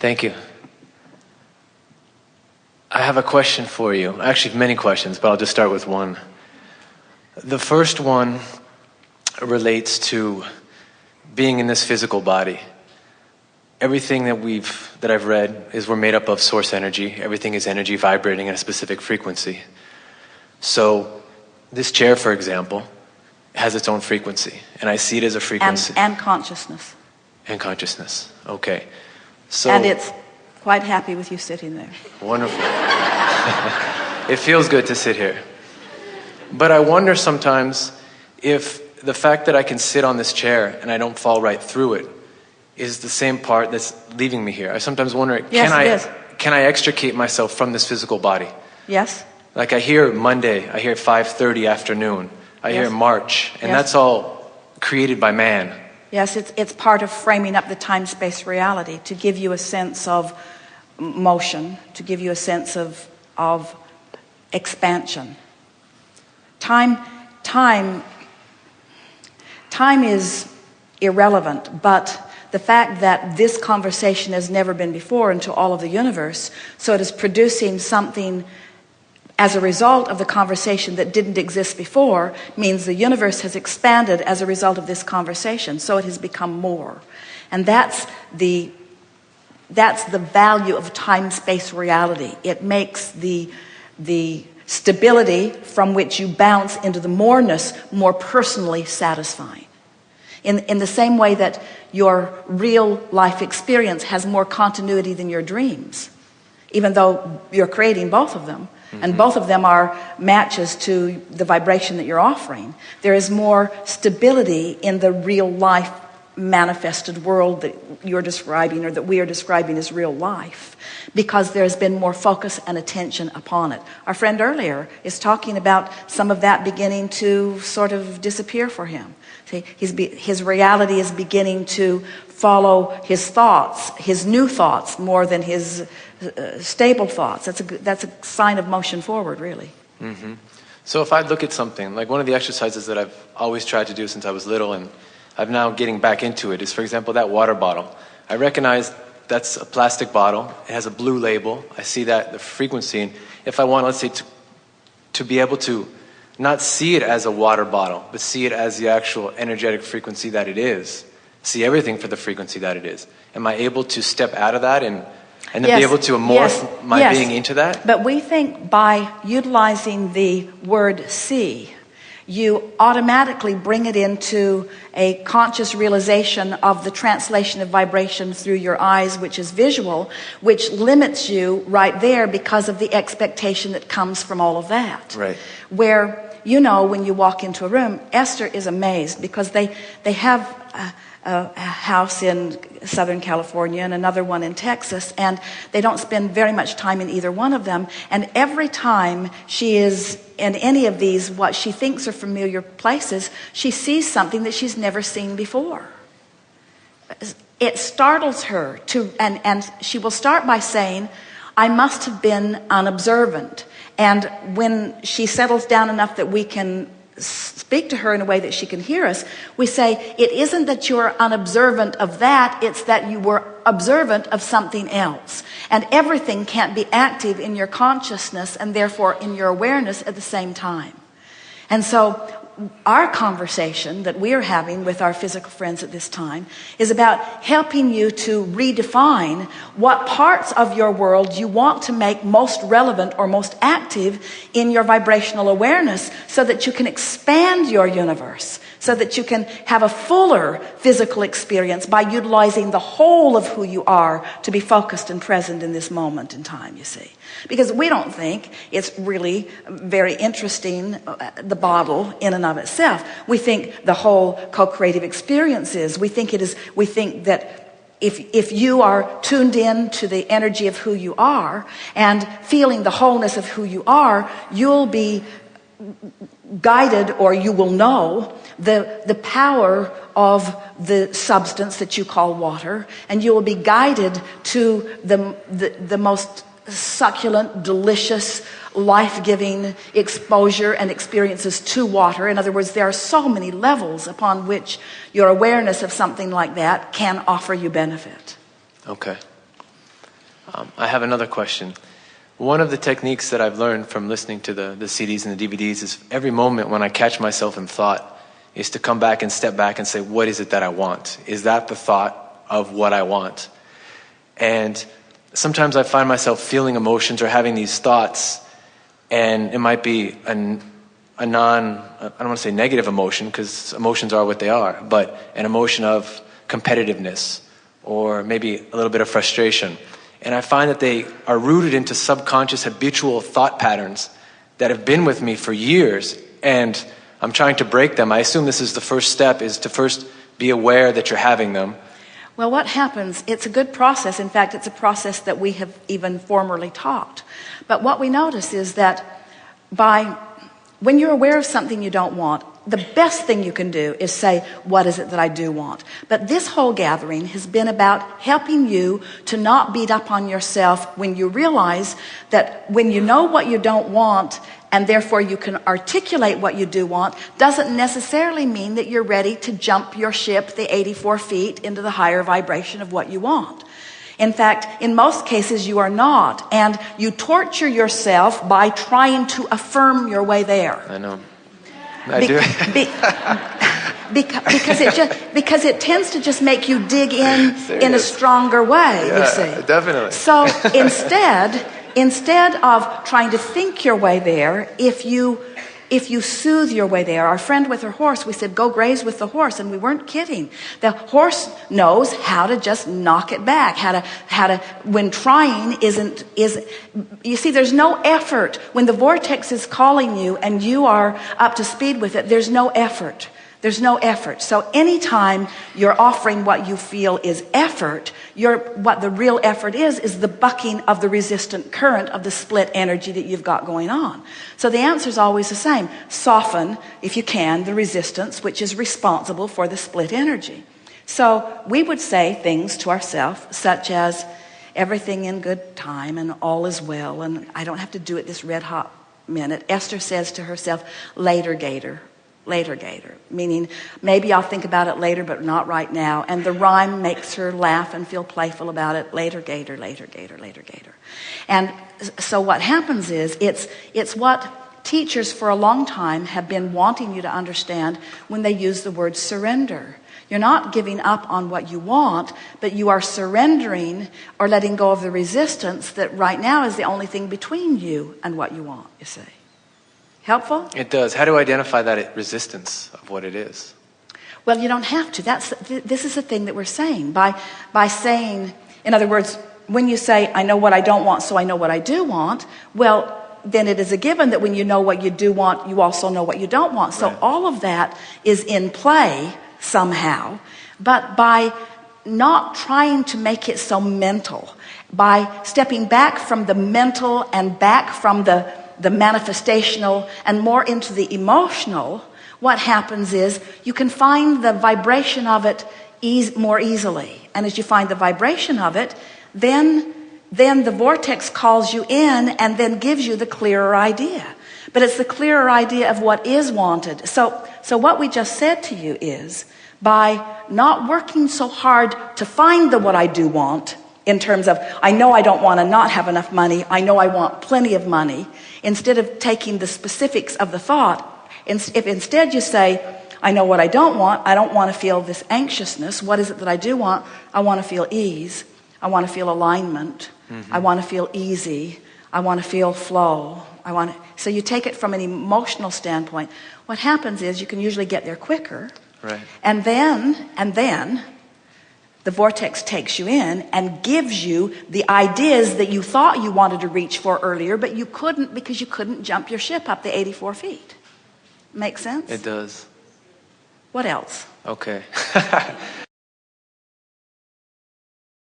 Thank you. I have a question for you. Actually, many questions, but I'll just start with one. The first one relates to being in this physical body. Everything that I've read is we're made up of source energy. Everything is energy vibrating at a specific frequency. So this chair, for example, has its own frequency, and I see it as a frequency. And consciousness. And consciousness. Okay. So, and it's quite happy with you sitting there. Wonderful. It feels good to sit here. But I wonder sometimes if the fact that I can sit on this chair and I don't fall right through it is the same part that's leaving me here. I sometimes wonder, can I extricate myself from this physical body? Yes. Like I hear Monday, I hear 5:30 afternoon, I hear March, and that's all created by man. Yes, it's part of framing up the time-space reality to give you a sense of motion, to give you a sense of expansion. Time is irrelevant, but the fact that this conversation has never been before into all of the universe, so it is producing something as a result of the conversation that didn't exist before, means the universe has expanded as a result of this conversation, so it has become more. And that's the value of time-space reality. It makes the stability from which you bounce into the moreness more personally satisfying. In the same way that your real life experience has more continuity than your dreams, even though you're creating both of them, and both of them are matches to the vibration that you're offering. There is more stability in the real life manifested world that you're describing, or that we are describing as real life, because there's been more focus and attention upon it. Our friend earlier is talking about some of that beginning to sort of disappear for him. See, his reality is beginning to follow his thoughts, his new thoughts, more than his stable thoughts. That's a sign of motion forward, really. Mm-hmm. So if I look at something, like one of the exercises that I've always tried to do since I was little, and I'm now getting back into it, is, for example, that water bottle. I recognize that's a plastic bottle. It has a blue label. I see that, the frequency. And if I want, let's say, to be able to not see it as a water bottle, but see it as the actual energetic frequency that it is, see everything for the frequency that it is, am I able to step out of that and then be able to morph my being into that? But we think by utilizing the word see, you automatically bring it into a conscious realization of the translation of vibration through your eyes, which is visual, which limits you right there because of the expectation that comes from all of that. Right. Where, you know, when you walk into a room, Esther is amazed because they have a house in Southern California and another one in Texas, and they don't spend very much time in either one of them. And every time she is in any of these, what she thinks are familiar places, she sees something that she's never seen before. It startles her and she will start by saying, I must have been unobservant. And when she settles down enough that we can speak to her in a way that she can hear us, we say, it isn't that you're unobservant of that, it's that you were observant of something else. And everything can't be active in your consciousness and therefore in your awareness at the same time. And so our conversation that we are having with our physical friends at this time is about helping you to redefine what parts of your world you want to make most relevant or most active in your vibrational awareness, so that you can expand your universe, so that you can have a fuller physical experience by utilizing the whole of who you are to be focused and present in this moment in time, you see. Because we don't think it's really very interesting, the bottle in and of itself. We think the whole co-creative experience is. We think that if you are tuned in to the energy of who you are and feeling the wholeness of who you are, you'll be guided, or you will know the power of the substance that you call water, and you will be guided to the most succulent, delicious, life-giving exposure and experiences to water. In other words, there are so many levels upon which your awareness of something like that can offer you benefit. Okay. I have another question. One of the techniques that I've learned from listening to the CDs and the DVDs is every moment when I catch myself in thought is to come back and step back and say, what is it that I want? Is that the thought of what I want? And sometimes I find myself feeling emotions or having these thoughts, and it might be I don't want to say negative emotion, because emotions are what they are, but an emotion of competitiveness or maybe a little bit of frustration. And I find that they are rooted into subconscious habitual thought patterns that have been with me for years, and I'm trying to break them. I assume this is the first step, is to first be aware that you're having them. Well, what happens, it's a good process. In fact, it's a process that we have even formerly taught. But what we notice is that when you're aware of something you don't want, the best thing you can do is say, what is it that I do want? But this whole gathering has been about helping you to not beat up on yourself when you realize that when you know what you don't want, and therefore you can articulate what you do want, doesn't necessarily mean that you're ready to jump your ship the 84 feet into the higher vibration of what you want. In fact, in most cases you are not, and you torture yourself by trying to affirm your way there. I know. I do. Because it tends to just make you dig in a stronger way, yeah, you see. Definitely. So instead of trying to think your way there, if you soothe your way there, our friend with her horse, we said, go graze with the horse, and we weren't kidding. The horse knows how to just knock it back, how to when trying isn't, you see, there's no effort. When the vortex is calling you and you are up to speed with it, there's no effort. There's no effort. So anytime you're offering what you feel is effort, what the real effort is the bucking of the resistant current of the split energy that you've got going on. So the answer is always the same. Soften, if you can, the resistance, which is responsible for the split energy. So we would say things to ourselves such as, everything in good time and all is well, and I don't have to do it this red hot minute. Esther says to herself, later, Gator. Later, Gator, meaning maybe I'll think about it later, but not right now. And the rhyme makes her laugh and feel playful about it. Later, Gator, later, Gator, later, Gator. And so what happens is it's what teachers for a long time have been wanting you to understand when they use the word surrender. You're not giving up on what you want, but you are surrendering or letting go of the resistance that right now is the only thing between you and what you want, you see. Helpful? It does. How do you identify that resistance of what it is? Well, you don't have to. This is the thing that we're saying. By saying, in other words, when you say, I know what I don't want, so I know what I do want, well, then it is a given that when you know what you do want, you also know what you don't want. So all of that is in play somehow. But by not trying to make it so mental, by stepping back from the mental and back from the manifestational and more into the emotional, what happens is you can find the vibration of it more easily. And as you find the vibration of it, then the vortex calls you in and then gives you the clearer idea. But it's the clearer idea of what is wanted. So what we just said to you is, by not working so hard to find the what I do want, in terms of, I know I don't want to not have enough money, I know I want plenty of money, instead of taking the specifics of the thought, if instead you say, I know what I don't want to feel this anxiousness. What is it that I do want? I want to feel ease. I want to feel alignment. I want to feel easy. I want to feel flow. So you take it from an emotional standpoint. What happens is you can usually get there quicker. Right. And then the vortex takes you in and gives you the ideas that you thought you wanted to reach for earlier, but you couldn't because you couldn't jump your ship up the 84 feet. Make sense? It does. What else? Okay.